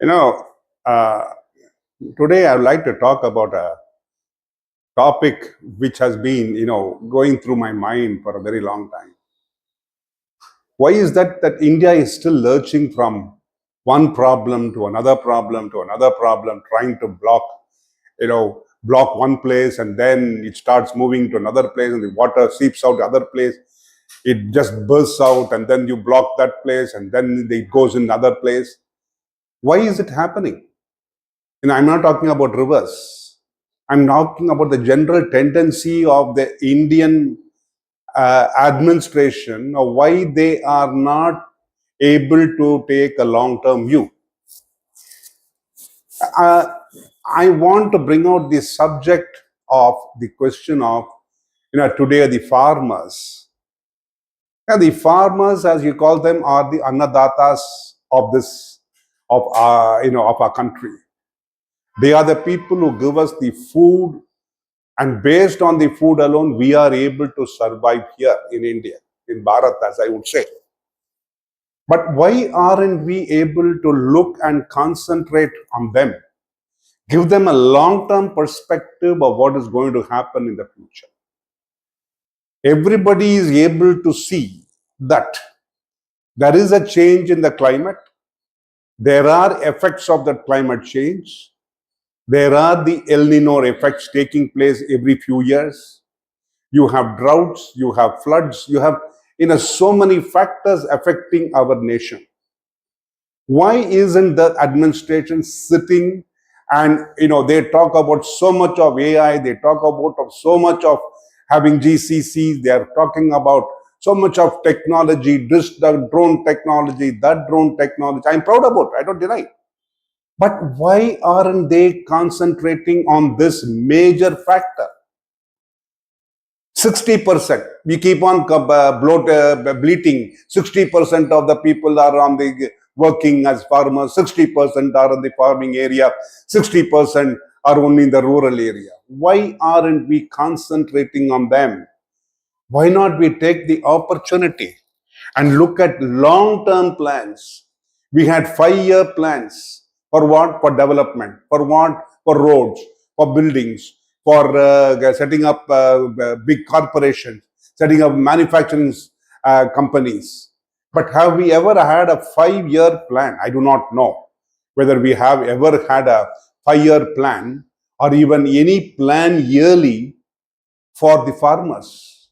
You know, uh, Today I would like to talk about a topic which has been, going through my mind for a very long time. Why is that India is still lurching from one problem to another problem to another problem, trying to block one place, and then it starts moving to another place, and the water seeps out the other place. It just bursts out, and then you block that place, and then it goes in another place. Why is it happening? And I'm not talking about rivers. I'm talking about the general tendency of the Indian administration, or why they are not able to take a long-term view. Uh, I want to bring out the subject of the question of, today the farmers. Yeah, the farmers, as you call them, are the annadatas of of our country. They are the people who give us the food, and based on the food alone, we are able to survive here in India, in Bharat, as I would say. But why aren't we able to look and concentrate on them? Give them a long-term perspective of what is going to happen in the future. Everybody is able to see that there is a change in the climate. There are effects of that climate change. There are the El Nino effects taking place every few years. You have droughts, you have floods, you have so many factors affecting our nation. Why isn't the administration sitting and they talk about so much of AI, they talk about so much of having GCCs, they are talking about so much of technology, this the drone technology, that drone technology. I'm proud about it, I don't deny it. But why aren't they concentrating on this major factor? 60%. We keep on bleating. 60% of the people are on the working as farmers. 60% are in the farming area. 60% are only in the rural area. Why aren't we concentrating on them? Why not we take the opportunity and look at long-term plans? We had 5-year plans. For what? For development. For what? For roads, for buildings, for setting up big corporations, setting up manufacturing companies. But have we ever had a 5-year plan? I do not know whether we have ever had a 5-year plan or even any plan yearly for the farmers.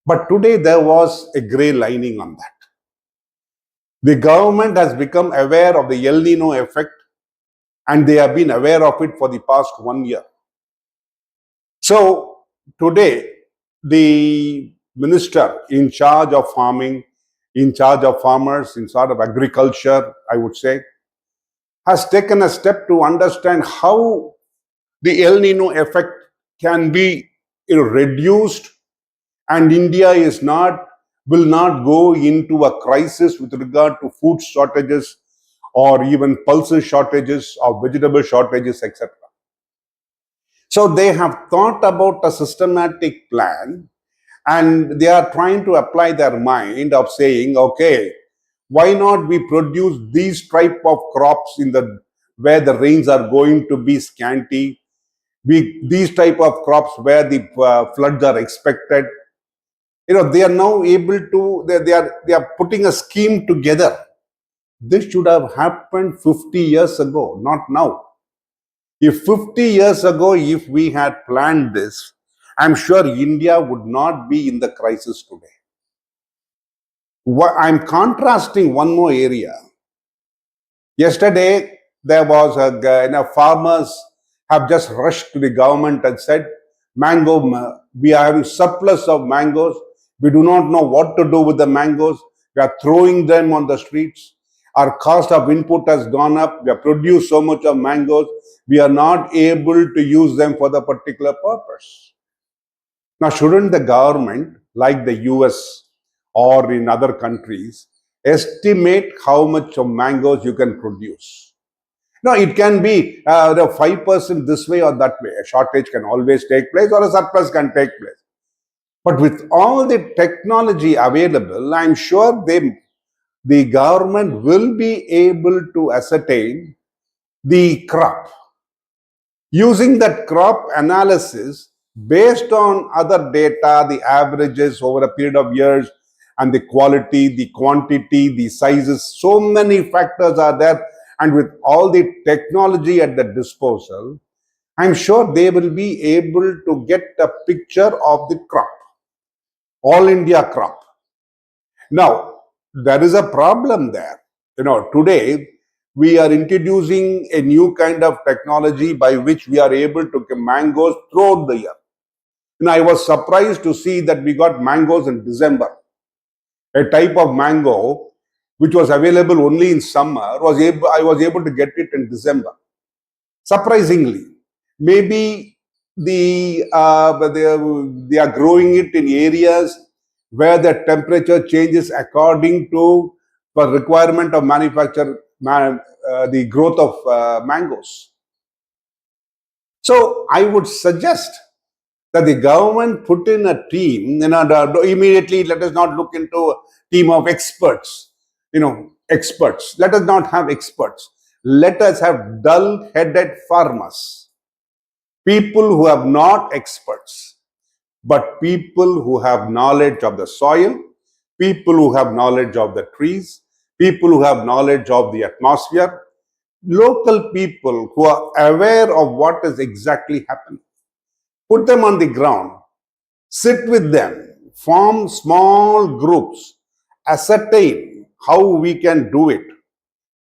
But today there was a grey lining on that. The government has become aware of the El Nino effect, and they have been aware of it for the past 1 year. So today, the minister in charge of farming, in charge of farmers, in charge of agriculture, I would say, has taken a step to understand how the El Nino effect can be reduced, and India will not go into a crisis with regard to food shortages or even pulses shortages or vegetable shortages, etc. So they have thought about a systematic plan, and they are trying to apply their mind of saying, okay, why not we produce these type of crops where the rains are going to be scanty, these type of crops where the floods are expected. They are now able to, they are putting a scheme together. This should have happened 50 years ago, not now. If 50 years ago, if we had planned this, I'm sure India would not be in the crisis today. I'm contrasting one more area. Yesterday, there was farmers have just rushed to the government and said, we are having surplus of mangoes. We do not know what to do with the mangoes. We are throwing them on the streets. Our cost of input has gone up. We have produced so much of mangoes. We are not able to use them for the particular purpose. Now, shouldn't the government, like the US or in other countries, estimate how much of mangoes you can produce? No, it can be 5% this way or that way. A shortage can always take place, or a surplus can take place. But with all the technology available, I'm sure the government will be able to ascertain the crop. Using that crop analysis based on other data, the averages over a period of years, and the quality, the quantity, the sizes, so many factors are there. And with all the technology at the disposal, I'm sure they will be able to get a picture of the crop, all India crop. Now, there is a problem there. Today we are introducing a new kind of technology by which we are able to get mangoes throughout the year. I was surprised to see that we got mangoes in December. A type of mango which was available only in summer, I was able to get it in December. Surprisingly, maybe they are growing it in areas where the temperature changes according to the requirement of the growth of mangoes. So I would suggest that the government put in a team, immediately let us not look into a team of experts, experts. Let us not have experts. Let us have dull-headed farmers, people who are not experts, but people who have knowledge of the soil, people who have knowledge of the trees, people who have knowledge of the atmosphere, local people who are aware of what is exactly happening. Put them on the ground, sit with them, form small groups, ascertain how we can do it,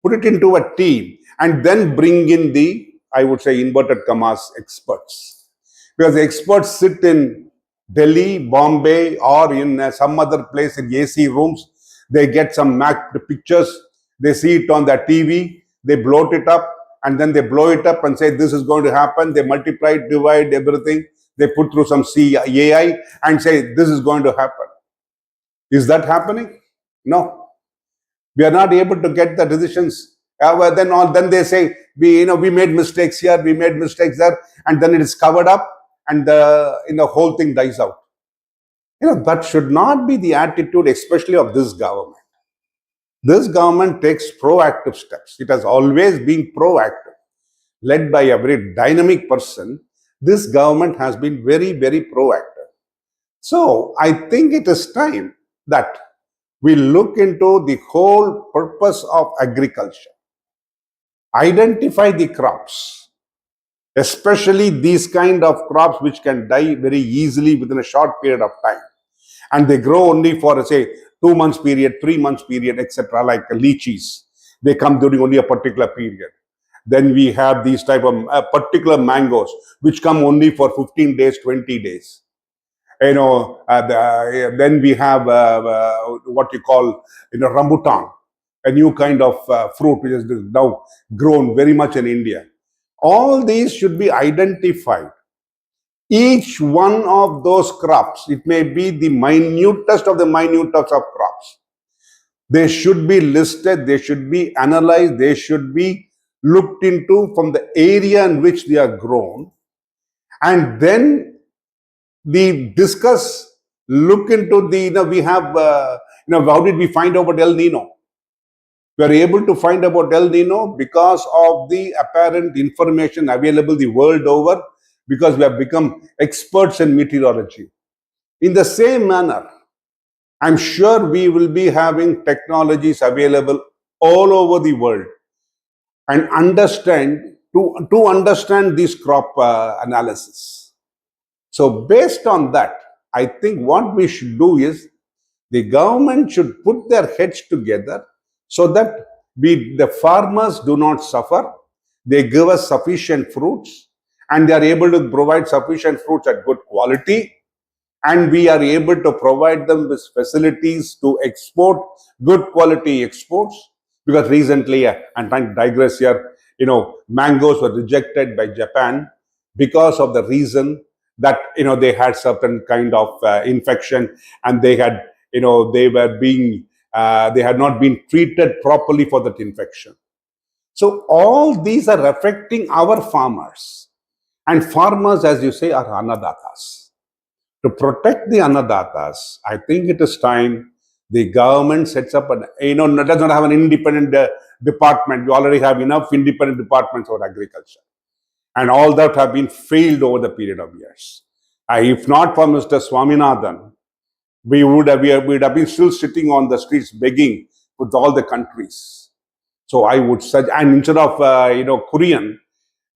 put it into a team, and then bring in the, I would say, inverted commas, experts. Because the experts sit in Delhi, Bombay, or in some other place in AC rooms. They get some mapped pictures, they see it on the TV, they bloat it up, and then they blow it up and say this is going to happen. They multiply, divide everything. They put through some AI and say this is going to happen. Is that happening? No. We are not able to get the decisions. Then they say we made mistakes here, we made mistakes there, and then it is covered up, and the whole thing dies out. That should not be the attitude, especially of this government. This government takes proactive steps. It has always been proactive, led by a very dynamic person. This government has been very, very proactive. So I think it is time that we look into the whole purpose of agriculture. Identify the crops, especially these kind of crops which can die very easily within a short period of time. And they grow only for, say, 2 months period, 3 months period, etc., like lychees. They come during only a particular period. Then we have these type of particular mangoes, which come only for 15 days, 20 days. Then we have what you call, rambutan, a new kind of fruit which is now grown very much in India. All these should be identified. Each one of those crops, it may be the minutest of the minutest of crops. They should be listed, they should be analyzed, they should be looked into from the area in which they are grown, and then look into we have, how did we find out about El Nino? We are able to find about El Nino because of the apparent information available the world over, because we have become experts in meteorology. In the same manner, I'm sure we will be having technologies available all over the world and to understand this crop analysis. So based on that, I think what we should do is the government should put their heads together so that the farmers do not suffer. They give us sufficient fruits, and they are able to provide sufficient fruits at good quality, and we are able to provide them with facilities to export good quality exports. Because recently, I'm trying to digress here, mangoes were rejected by Japan because of the reason that they had certain kind of infection, and they had they had not been treated properly for that infection. So all these are affecting our farmers, and farmers, as you say, are annadatas. To protect the annadatas, I think it is time The government sets up does not have an independent department. We already have enough independent departments for agriculture. And all that have been failed over the period of years. If not for Mr. Swaminathan, we would have been still sitting on the streets begging with all the countries. So I would suggest, and instead of Korean,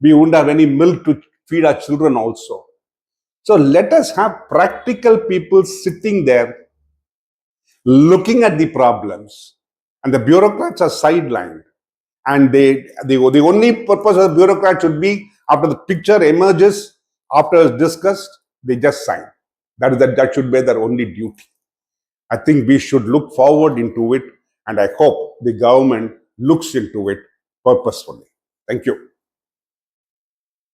we wouldn't have any milk to feed our children also. So let us have practical people sitting there looking at the problems, and the bureaucrats are sidelined. And the only purpose of the bureaucrat should be, after the picture emerges, after it's discussed, they just sign. That should be their only duty. I think we should look forward into it, and I hope the government looks into it purposefully. Thank you.